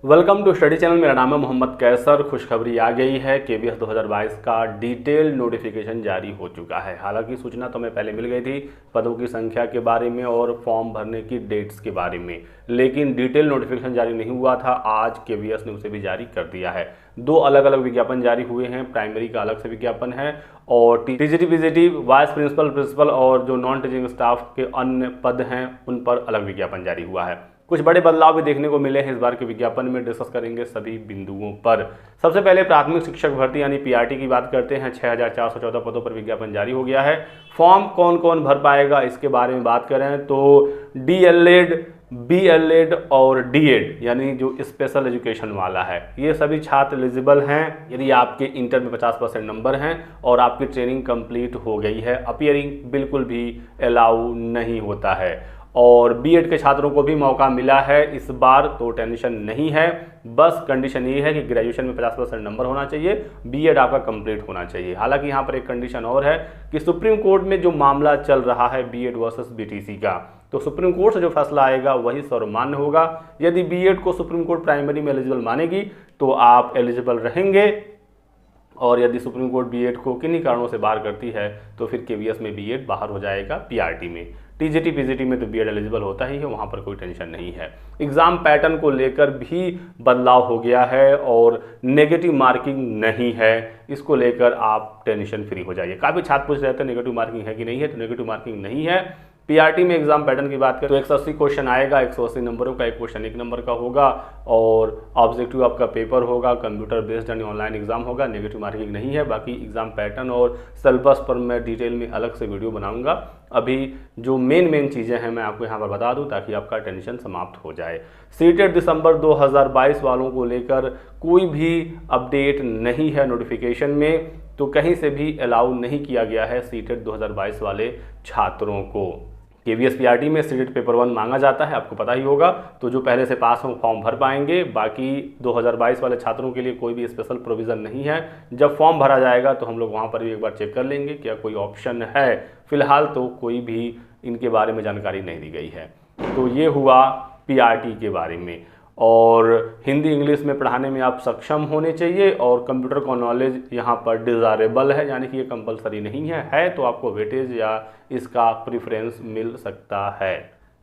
Welcome to study channel. मेरा नाम है मोहम्मद कैसर। खुशखबरी आ गई है, केवीएस 2022 का डिटेल नोटिफिकेशन जारी हो चुका है। हालांकि सूचना तो हमें पहले मिल गई थी पदों की संख्या के बारे में और फॉर्म भरने की डेट्स के बारे में, लेकिन डिटेल नोटिफिकेशन जारी नहीं हुआ था। आज केवीएस ने उसे भी जारी कर दिया है। दो अलग अलग विज्ञापन जारी हुए हैं। प्राइमरी का अलग से विज्ञापन है और TGT PGT vice principal principal और जो नॉन टीचिंग स्टाफ के अन्य पद हैं उन पर अलग विज्ञापन जारी हुआ है। कुछ बड़े बदलाव भी देखने को मिले हैं इस बार के विज्ञापन में। डिस्कस करेंगे सभी बिंदुओं पर। सबसे पहले प्राथमिक शिक्षक भर्ती यानी पीआरटी की बात करते हैं। 6414 पदों पर विज्ञापन जारी हो गया है। फॉर्म कौन कौन भर पाएगा इसके बारे में बात करें तो डीएलएड, बीएलएड और डीएड यानी जो स्पेशल एजुकेशन वाला है, ये सभी छात्र एलिजिबल हैं यदि आपके इंटर में 50% नंबर हैं और आपकी ट्रेनिंग कंप्लीट हो गई है। अपीयरिंग बिल्कुल भी अलाउ नहीं होता है। और बीएड के छात्रों को भी मौका मिला है इस बार, तो टेंशन नहीं है। बस कंडीशन ये है कि ग्रेजुएशन में 50% नंबर होना चाहिए, बीएड आपका कंप्लीट होना चाहिए। हालांकि यहाँ पर एक कंडीशन और है कि सुप्रीम कोर्ट में जो मामला चल रहा है बीएड वर्सेस बीटीसी का, तो सुप्रीम कोर्ट से जो फैसला आएगा वही सर्वमान्य होगा। यदि बीएड को सुप्रीम कोर्ट प्राइमरी में एलिजिबल मानेगी तो आप एलिजिबल रहेंगे, और यदि सुप्रीम कोर्ट बीएड को किन्हीं कारणों से बाहर करती है तो फिर केवीएस में बीएड बाहर हो जाएगा पीआरटी में। टीजीटी पीजीटी में तो बीएड एलिजिबल होता ही है, वहाँ पर कोई टेंशन नहीं है। एग्जाम पैटर्न को लेकर भी बदलाव हो गया है और नेगेटिव मार्किंग नहीं है, इसको लेकर आप टेंशन फ्री हो जाइए। काफ़ी छात्र पूछ रहे थे नेगेटिव मार्किंग है कि नहीं है, तो नेगेटिव मार्किंग नहीं है। पीआरटी में एग्जाम पैटर्न की बात करें तो 180 क्वेश्चन आएगा। 180 नंबरों का एक क्वेश्चन 1 नंबर का होगा और ऑब्जेक्टिव आपका पेपर होगा, कंप्यूटर बेस्ड यानी ऑनलाइन एग्जाम होगा। नेगेटिव मार्किंग नहीं है। बाकी एग्जाम पैटर्न और सिलेबस पर मैं डिटेल में अलग से वीडियो बनाऊंगा। अभी जो मेन चीज़ें हैं मैं आपको यहाँ पर बता दूँ ताकि आपका टेंशन समाप्त हो जाए। सीटेट दिसंबर 2022 वालों को लेकर कोई भी अपडेट नहीं है नोटिफिकेशन में, तो कहीं से भी अलाउ नहीं किया गया है सीटेट 2022 वाले छात्रों को। केवीएस पीआरटी में सीटेट पेपर 1 मांगा जाता है, आपको पता ही होगा, तो जो पहले से पास हो फॉर्म भर पाएंगे। बाकी 2022 वाले छात्रों के लिए कोई भी स्पेशल प्रोविज़न नहीं है। जब फॉर्म भरा जाएगा तो हम लोग वहाँ पर भी एक बार चेक कर लेंगे क्या कोई ऑप्शन है। फिलहाल तो कोई भी इनके बारे में जानकारी नहीं दी गई है। तो ये हुआ पीआरटी के बारे में। और हिंदी इंग्लिश में पढ़ाने में आप सक्षम होने चाहिए और कंप्यूटर का नॉलेज यहाँ पर डिज़ायरेबल है, यानी कि ये कंपलसरी नहीं है तो आपको वेटेज या इसका प्रेफरेंस मिल सकता है।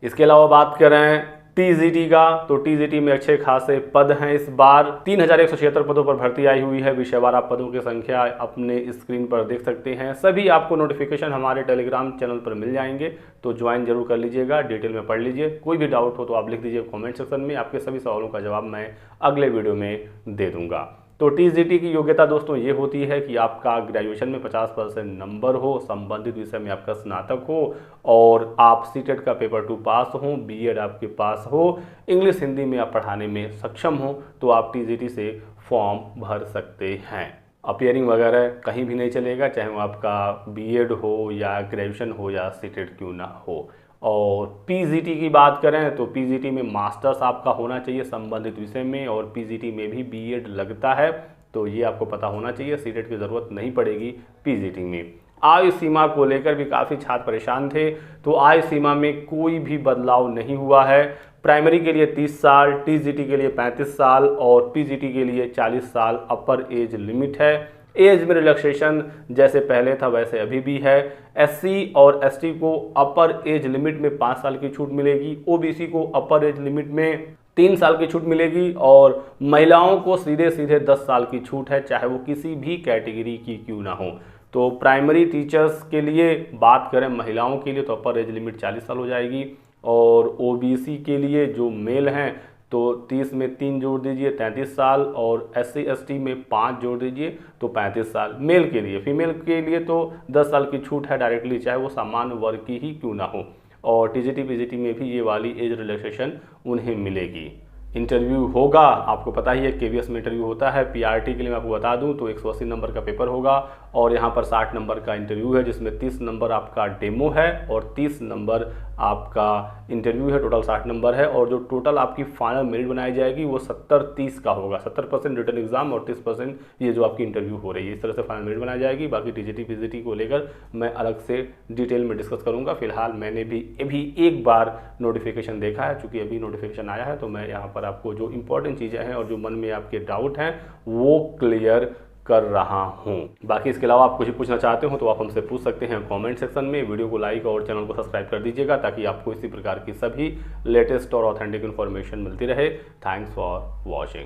इसके अलावा बात करें टीजीटी का, तो टीजीटी में अच्छे खासे पद हैं इस बार। 3176 पदों पर भर्ती आई हुई है। विषयवार आप पदों की संख्या अपने स्क्रीन पर देख सकते हैं। सभी आपको नोटिफिकेशन हमारे टेलीग्राम चैनल पर मिल जाएंगे, तो ज्वाइन जरूर कर लीजिएगा, डिटेल में पढ़ लीजिए। कोई भी डाउट हो तो आप लिख दीजिए कमेंट सेक्शन में, आपके सभी सवालों का जवाब मैं अगले वीडियो में दे दूंगा। तो टीजीटी की योग्यता दोस्तों ये होती है कि आपका ग्रेजुएशन में 50% नंबर हो, संबंधित विषय में आपका स्नातक हो और आप सीटेट का पेपर 2 पास हो, बीएड आपके पास हो, इंग्लिश हिंदी में आप पढ़ाने में सक्षम हो, तो आप टीजीटी से फॉर्म भर सकते हैं। अपीयरिंग वगैरह कहीं भी नहीं चलेगा, चाहे वो आपका बीएड हो या ग्रेजुएशन हो या सीटेट क्यों ना हो। और पीजीटी की बात करें तो पीजीटी में मास्टर्स आपका होना चाहिए संबंधित विषय में, और पीजीटी में भी बीएड लगता है, तो ये आपको पता होना चाहिए। सीटेट की ज़रूरत नहीं पड़ेगी पीजीटी में। आयु सीमा को लेकर भी काफ़ी छात्र परेशान थे, तो आयु सीमा में कोई भी बदलाव नहीं हुआ है। प्राइमरी के लिए 30 साल, टीजीटी के लिए 35 साल और पीजीटी के लिए 40 साल अपर एज लिमिट है। एज में रिलैक्सेशन जैसे पहले था वैसे अभी भी है। एससी और एसटी को अपर एज लिमिट में 5 साल की छूट मिलेगी, ओबीसी को अपर एज लिमिट में 3 साल की छूट मिलेगी और महिलाओं को सीधे 10 साल की छूट है, चाहे वो किसी भी कैटेगरी की क्यों ना हो। तो प्राइमरी टीचर्स के लिए बात करें महिलाओं के लिए तो अपर एज लिमिट 40 साल हो जाएगी, और ओबीसी के लिए जो मेल हैं तो 30 में 3 जोड़ दीजिए 33 साल, और एससी एसटी में 5 जोड़ दीजिए तो 35 साल मेल के लिए। फीमेल के लिए तो 10 साल की छूट है डायरेक्टली, चाहे वो सामान्य वर्ग की ही क्यों ना हो। और टीजीटी पीजीटी में भी ये वाली एज रिलैक्सेशन उन्हें मिलेगी। इंटरव्यू होगा, आपको पता ही है केवीएस में इंटरव्यू होता है। पीआरटी के लिए मैं आपको बता दूं तो 180 नंबर का पेपर होगा और यहाँ पर 60 नंबर का इंटरव्यू है, जिसमें 30 नंबर आपका डेमो है और 30 नंबर आपका इंटरव्यू है। टोटल 60 नंबर है और जो टोटल आपकी फाइनल मेरिट बनाई जाएगी वो 70-30 का होगा। 70% रिटन एग्जाम और 30% ये जो आपकी इंटरव्यू हो रही है, इस तरह से फाइनल मेरिट बनाई जाएगी। बाकी टीजीटी पीजीटी को लेकर मैं अलग से डिटेल में डिस्कस करूंगा। फिलहाल मैंने भी अभी एक बार नोटिफिकेशन देखा है, चूंकि अभी नोटिफिकेशन आया है तो मैं यहाँ पर आपको जो इंपॉर्टेंट चीज़ें हैं और जो मन में आपके डाउट हैं वो क्लियर कर रहा हूं। बाकी इसके अलावा आप कुछ भी पूछना चाहते हो तो आप हमसे पूछ सकते हैं कमेंट सेक्शन में। वीडियो को लाइक और चैनल को सब्सक्राइब कर दीजिएगा ताकि आपको इसी प्रकार की सभी लेटेस्ट और ऑथेंटिक इन्फॉर्मेशन मिलती रहे। Thanks for watching.